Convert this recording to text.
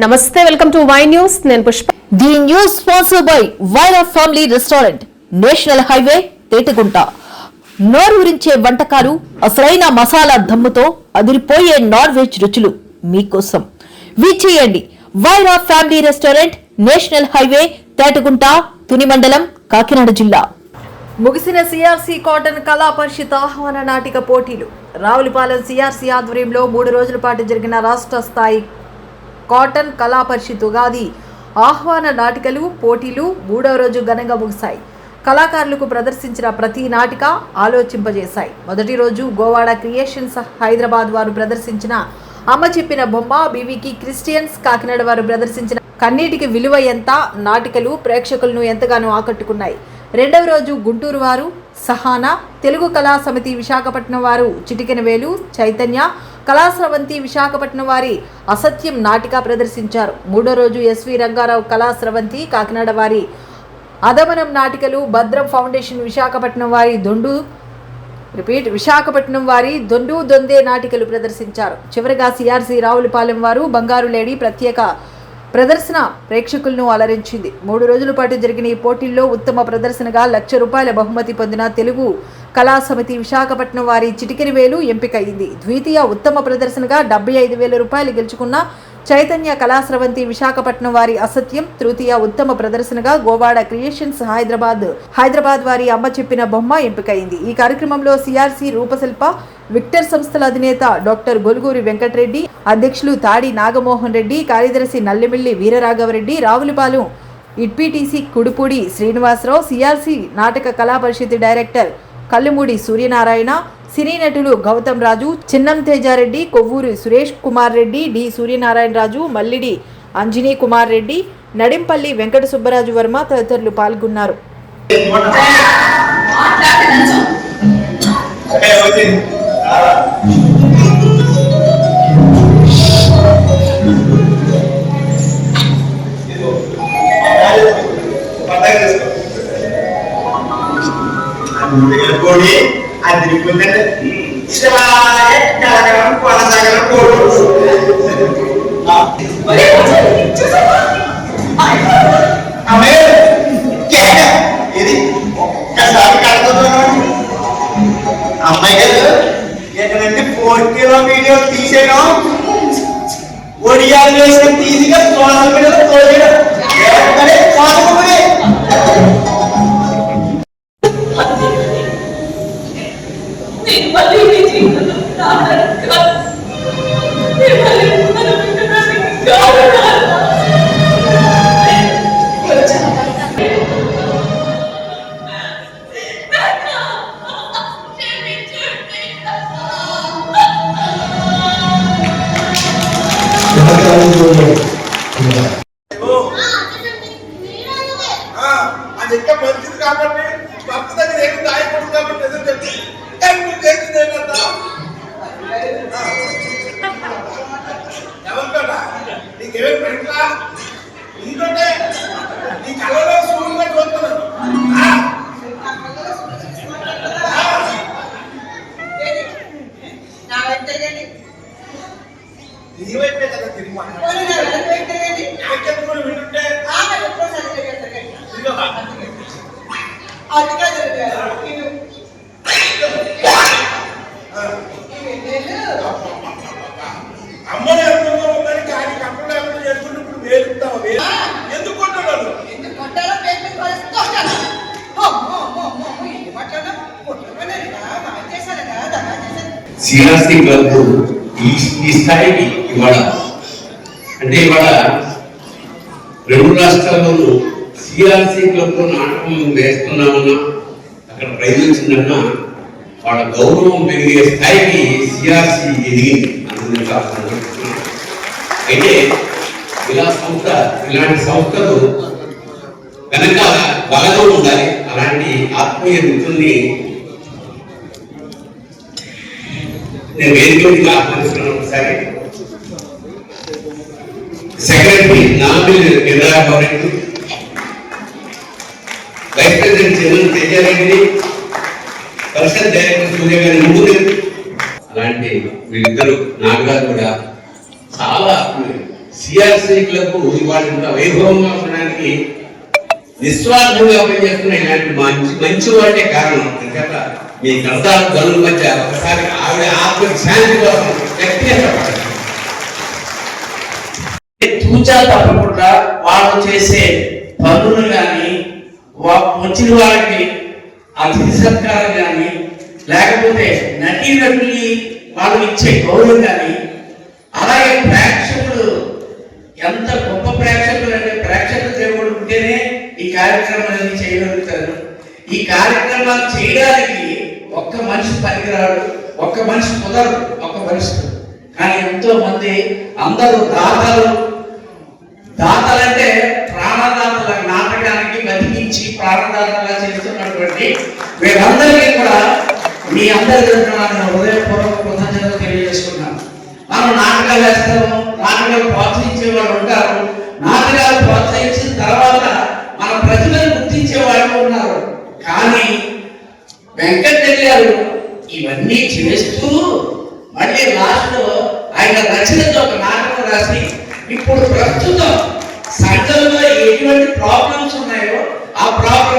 నమస్తే, welcome to Y News. నేను Pushpa. The news sponsored by Wyra family restaurant, national highway, Tetagunta. నోరూరించే వంటకాలు, అసలైన మసాలా దమ్ముతో అదిరిపోయే నాన్ వెజ్ రుచులు మీకోసం. విచ్చేయండి Wyra family restaurant, national highway, Tetagunta, Tuni మండలం, కాకినాడ జిల్లా. ముగిసిన సిఆర్సి కాటన్ కళా పరిషత్ ఆహ్వాన నాటిక పోటీలు. రావులపాలెం సిఆర్సి ఆధ్వర్యంలో 3 రోజుల పాటు జరిగిన రాష్ట్ర స్థాయి కాటన్ కళా పరిషత్ ఉగాది ఆహ్వాన నాటికలు పోటీలు 3వ రోజు ఘనంగా ముగిశాయి. కళాకారులకు ప్రదర్శించిన ప్రతి నాటిక ఆలోచింపజేశాయి. మొదటి రోజు గోవాడ క్రియేషన్స్ హైదరాబాద్ వారు ప్రదర్శించిన అమ్మ చెప్పిన బొమ్మ, బీవీకి క్రిస్టియన్స్ కాకినాడ వారు ప్రదర్శించిన కన్నీటికి విలువ ఎంత నాటికలు ప్రేక్షకులను ఎంతగానో ఆకట్టుకున్నాయి. రెండవ రోజు గుంటూరు వారు సహానా, తెలుగు కళా సమితి విశాఖపట్నం వారు చిటికెన వేలు, చైతన్య కళాస్రవంతి విశాఖపట్నం వారి అసత్యం నాటిక ప్రదర్శించారు. మూడో రోజు ఎస్వి రంగారావు కళాస్రవంతి కాకినాడ వారి అదమనం నాటికలు, భద్రం ఫౌండేషన్ విశాఖపట్నం వారి దొండు దొందే నాటికలు ప్రదర్శించారు. చివరిగా సిఆర్సి రావులపాలెం వారు బంగారు లేడీ ప్రత్యేక ప్రదర్శన ప్రేక్షకులను అలరించింది. 3 రోజుల పాటు జరిగిన ఈ పోటీల్లో ఉత్తమ ప్రదర్శనగా ₹1,00,000 బహుమతి పొందిన తెలుగు కళా సమితి విశాఖపట్నం వారి చిటికెన వేలు ఎంపికయింది. ద్వితీయ ఉత్తమ ప్రదర్శనగా ₹75,000 గెలుచుకున్న చైతన్య కళాస్రవంతి విశాఖపట్నం వారి అసత్యం, తృతీయ ఉత్తమ ప్రదర్శనగా గోవాడ క్రియేషన్స్ హైదరాబాద్ వారి అమ్మ చెప్పిన బొమ్మ ఎంపికైంది. ఈ కార్యక్రమంలో సిఆర్సి రూపశిల్ప విక్టర్ సంస్థల అధినేత డాక్టర్ గొలుగూరి వెంకటరెడ్డి, అధ్యక్షులు తాడి నాగమోహన్ రెడ్డి, కార్యదర్శి నల్లిమిల్లి వీరరాఘవరెడ్డి, రావులపాలెం ఇడ్పీటీసీ కుడుపూడి శ్రీనివాసరావు, సిఆర్సి నాటక కళా పరిషత్ డైరెక్టర్ కల్లుమూడి సూర్యనారాయణ, సినీ నటులు గౌతమ్ రాజు, చిన్నం తేజారెడ్డి, కొవ్వూరి సురేష్ కుమార్ రెడ్డి, డి సూర్యనారాయణ రాజు, మల్లిడి అంజనీ కుమార్ రెడ్డి, నడింపల్లి వెంకట సుబ్బరాజు వర్మ తదితరులు పాల్గొన్నారు. అమ్మాయి గారు ఎక్కడంటే 4 కిలో వీడియో తీసేయడం, ఒడియాలు వేసిన తీసిగా తోడేయడం అది ఇంకా మంచిది కాబట్టి భర్త దగ్గర ఏమి దాయకూడదు కాబట్టి ఎదురు చెప్పి చేసింది ఏంటంతా ఎవరికన్నా నీకేమేమి పెట్టా ఇంకోటే నీ కళ్ళలో సూర్యుగా చూస్తున్నాను. నీ వైపే కదా తిరిగి వింటుంటే అమ్మని అర్థంగా ఉందని కానీ కప్పలు లేకుండా చేసుకుంటే ఇప్పుడు వేలుతావు ఎందుకు కొట్టాడు? సిఆర్సి క్లబ్ ఈ స్థాయికి ఇవాళ అంటే ఇవాళ 2 రాష్ట్రాల్లోనూ సిఆర్సి క్లబ్ నాటకం వేస్తున్నామన్నా, అక్కడ ప్రైజ్ వచ్చిందన్నా వాళ్ళ గౌరవం పెరిగే స్థాయికి సిఆర్సి ఎదిగింది. అయితే ఇలాంటి సంస్థలు కనుక బాగా ఉండాలి. అలాంటి ఆత్మీయ మిత్రుల్ని నేను వేదికకి ఆహ్వానిస్తున్నాను. ఒకసారి సెక్రటరీ నామిల్ Indra Reddy, vice president Chinnam Teja Reddy, Parishad director Surya గారి అలాంటి వీళ్ళిద్దరు నాన్నగారు కూడా చాలా సిఆర్సి క్లబ్ ఇవాళ ఇంత వైభవంగా ఉండడానికి నిస్వార్థంగా పనిచేస్తున్న ఇలాంటి మంచి వాళ్ళే కారణం. ఎందుకంటే మీ కర్తాల గనుల మధ్య ఒకసారి ఆవిడ ఆత్మ శాంతి కోసం వ్యక్తిగత తూచా తప్పకుండా వాళ్ళు చేసే పనులు కానీ వచ్చిన వాళ్ళకి అతిథి సత్కారం కానీ లేకపోతే నటీనటుల్ని వాళ్ళు ఇచ్చే గౌరవం కానీ అలాగే ప్రేక్షకులు ఎంత గొప్ప ప్రేక్షకులు అంటే ప్రేక్షకులు దేవుడు ఉంటేనే ఈ కార్యక్రమాన్ని చేయగలుగుతారు. ఈ కార్యక్రమాలు చేయడానికి ఒక్క మనిషి పనికిరాడు, ఒక్క మనిషి కుదరదు, ఒక్క మనిషి. కానీ ఎంతో మంది అందరూ దాతలంటే ప్రాణదాతల నాటకానికి బతికించి ప్రాణదాతలా చేస్తున్నటువంటి వీళ్ళందరికీ కూడా మీ అందరి తరఫున హృదయపూర్వక కృతజ్ఞతలు తెలియజేసుకున్నాను. మనం నాటకాలు వేస్తాము, నాటకాలు ప్రోత్సహించే వాళ్ళు ఉంటారు, నాటకాలు ప్రోత్సహించిన తర్వాత మన ప్రతిభను గుర్తించే వాళ్ళు ఉన్నారు. కానీ వెంకటరెడ్డి గారు ఇవన్నీ చేస్తూ మళ్ళీ లాస్ట్ లో ఆయన రచనతో ఒక నాటకం రాసి ఇప్పుడు ప్రస్తుతం సంఘంలో ఎటువంటి ప్రాబ్లమ్స్ ఉన్నాయో ఆ ప్రాబ్లమ్స్